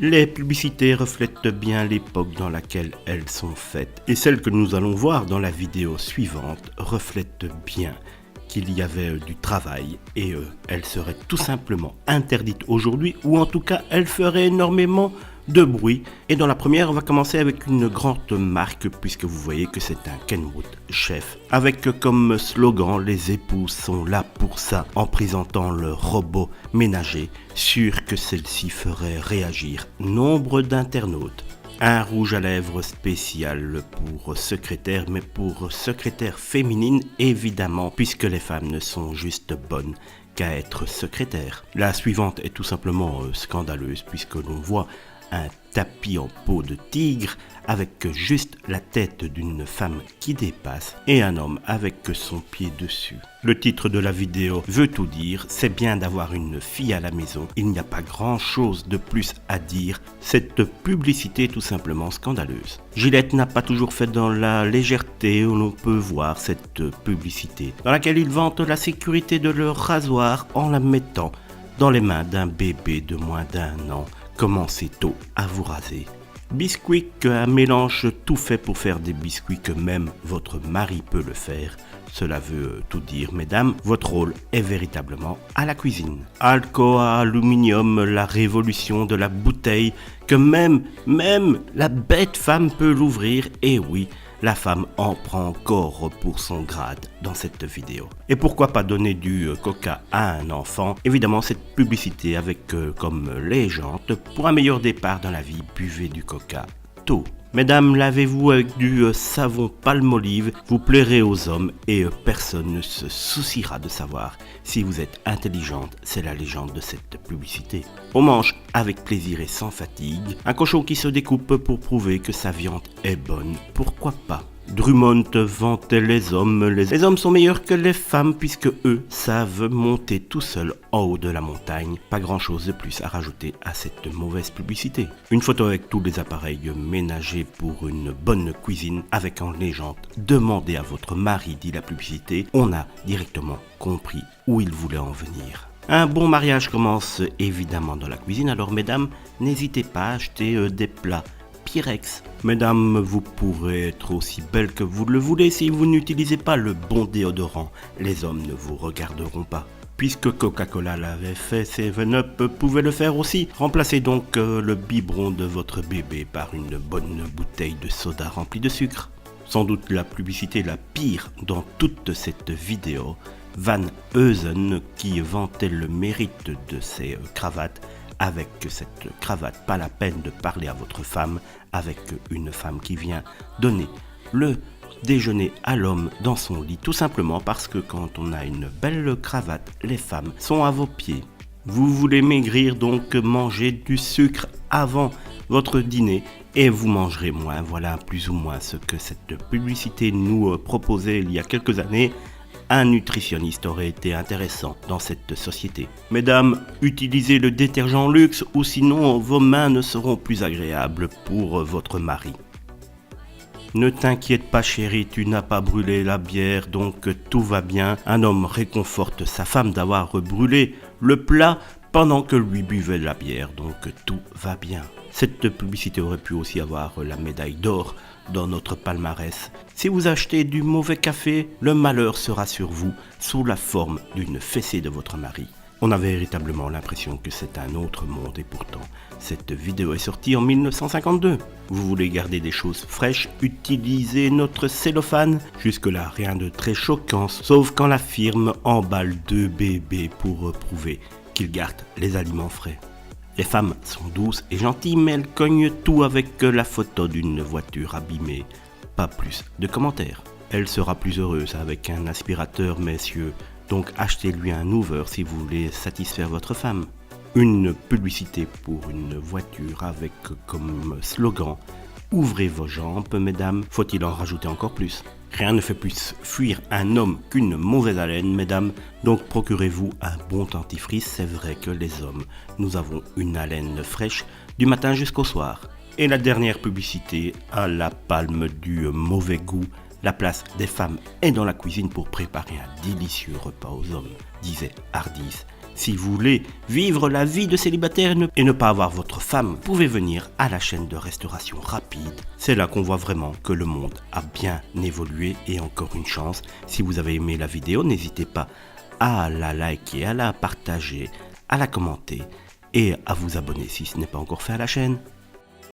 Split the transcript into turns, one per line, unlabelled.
Les publicités reflètent bien l'époque dans laquelle elles sont faites et celles que nous allons voir dans la vidéo suivante reflètent bien qu'il y avait du travail et elles seraient tout simplement interdites aujourd'hui ou en tout cas elles feraient énormément de bruit. Et dans la première, on va commencer avec une grande marque puisque vous voyez que c'est un Kenwood chef avec comme slogan les épouses sont là pour ça en présentant le robot ménager sûr que celle-ci ferait réagir nombre d'internautes. Un rouge à lèvres spécial pour secrétaire, mais pour secrétaire féminine évidemment, puisque les femmes ne sont juste bonnes qu'à être secrétaire. La suivante est tout simplement scandaleuse, puisque l'on voit un tapis en peau de tigre avec juste la tête d'une femme qui dépasse et un homme avec son pied dessus. Le titre de la vidéo veut tout dire, c'est bien d'avoir une fille à la maison, il n'y a pas grand chose de plus à dire, cette publicité est tout simplement scandaleuse. Gillette n'a pas toujours fait dans la légèreté où l'on peut voir cette publicité, dans laquelle ils vantent la sécurité de leur rasoir en la mettant dans les mains d'un bébé de moins d'1 an. Commencez tôt à vous raser. Bisquick, un mélange tout fait pour faire des biscuits que même votre mari peut le faire. Cela veut tout dire, mesdames, votre rôle est véritablement à la cuisine. Alcoa Aluminium, la révolution de la bouteille, que même la bête femme peut l'ouvrir, et oui, la femme en prend encore pour son grade dans cette vidéo. Et pourquoi pas donner du coca à un enfant? Évidemment, cette publicité avec comme légende, pour un meilleur départ dans la vie, buvez du coca tôt. Mesdames, lavez-vous avec du savon Palmolive, vous plairez aux hommes et personne ne se souciera de savoir si vous êtes intelligente, c'est la légende de cette publicité. On mange avec plaisir et sans fatigue, un cochon qui se découpe pour prouver que sa viande est bonne, pourquoi pas? Drummond vantait les hommes. Les hommes sont meilleurs que les femmes puisque eux savent monter tout seuls en haut de la montagne. Pas grand chose de plus à rajouter à cette mauvaise publicité. Une photo avec tous les appareils ménagers pour une bonne cuisine avec en légende « Demandez à votre mari » dit la publicité. On a directement compris où il voulait en venir. Un bon mariage commence évidemment dans la cuisine, alors mesdames, n'hésitez pas à acheter des plats Pyrex. Mesdames, vous pourrez être aussi belles que vous le voulez si vous n'utilisez pas le bon déodorant. Les hommes ne vous regarderont pas. Puisque Coca-Cola l'avait fait, 7-Up pouvait le faire aussi. Remplacez donc le biberon de votre bébé par une bonne bouteille de soda remplie de sucre. Sans doute la publicité la pire dans toute cette vidéo. Van Heusen qui vantait le mérite de ses cravates. Avec cette cravate, pas la peine de parler à votre femme avec une femme qui vient donner le déjeuner à l'homme dans son lit, tout simplement parce que quand on a une belle cravate, les femmes sont à vos pieds. Vous voulez maigrir, donc mangez du sucre avant votre dîner et vous mangerez moins. Voilà plus ou moins ce que cette publicité nous proposait il y a quelques années. Un nutritionniste aurait été intéressant dans cette société. Mesdames, utilisez le détergent luxe ou sinon vos mains ne seront plus agréables pour votre mari. Ne t'inquiète pas chérie, tu n'as pas brûlé la bière donc tout va bien. Un homme réconforte sa femme d'avoir brûlé le plat pendant que lui buvait de la bière, donc tout va bien. Cette publicité aurait pu aussi avoir la médaille d'or dans notre palmarès. Si vous achetez du mauvais café, le malheur sera sur vous sous la forme d'une fessée de votre mari. On a véritablement l'impression que c'est un autre monde et pourtant, cette vidéo est sortie en 1952. Vous voulez garder des choses fraîches, utilisez notre cellophane. Jusque-là, rien de très choquant, sauf quand la firme emballe 2 bébés pour prouver qu'ils gardent les aliments frais. Les femmes sont douces et gentilles, mais elles cognent tout avec la photo d'une voiture abîmée. Pas plus de commentaires. Elle sera plus heureuse avec un aspirateur, messieurs. Donc achetez-lui un Hoover si vous voulez satisfaire votre femme. Une publicité pour une voiture avec comme slogan « Ouvrez vos jambes, mesdames ». Faut-il en rajouter encore plus? Rien ne fait plus fuir un homme qu'une mauvaise haleine, mesdames. Donc procurez-vous un bon dentifrice. C'est vrai que les hommes, nous avons une haleine fraîche du matin jusqu'au soir. Et la dernière publicité à la palme du mauvais goût. La place des femmes est dans la cuisine pour préparer un délicieux repas aux hommes, disait Hardis. Si vous voulez vivre la vie de célibataire et ne pas avoir votre femme, vous pouvez venir à la chaîne de restauration rapide. C'est là qu'on voit vraiment que le monde a bien évolué et encore une chance. Si vous avez aimé la vidéo, n'hésitez pas à la liker, à la partager, à la commenter et à vous abonner si ce n'est pas encore fait à la chaîne.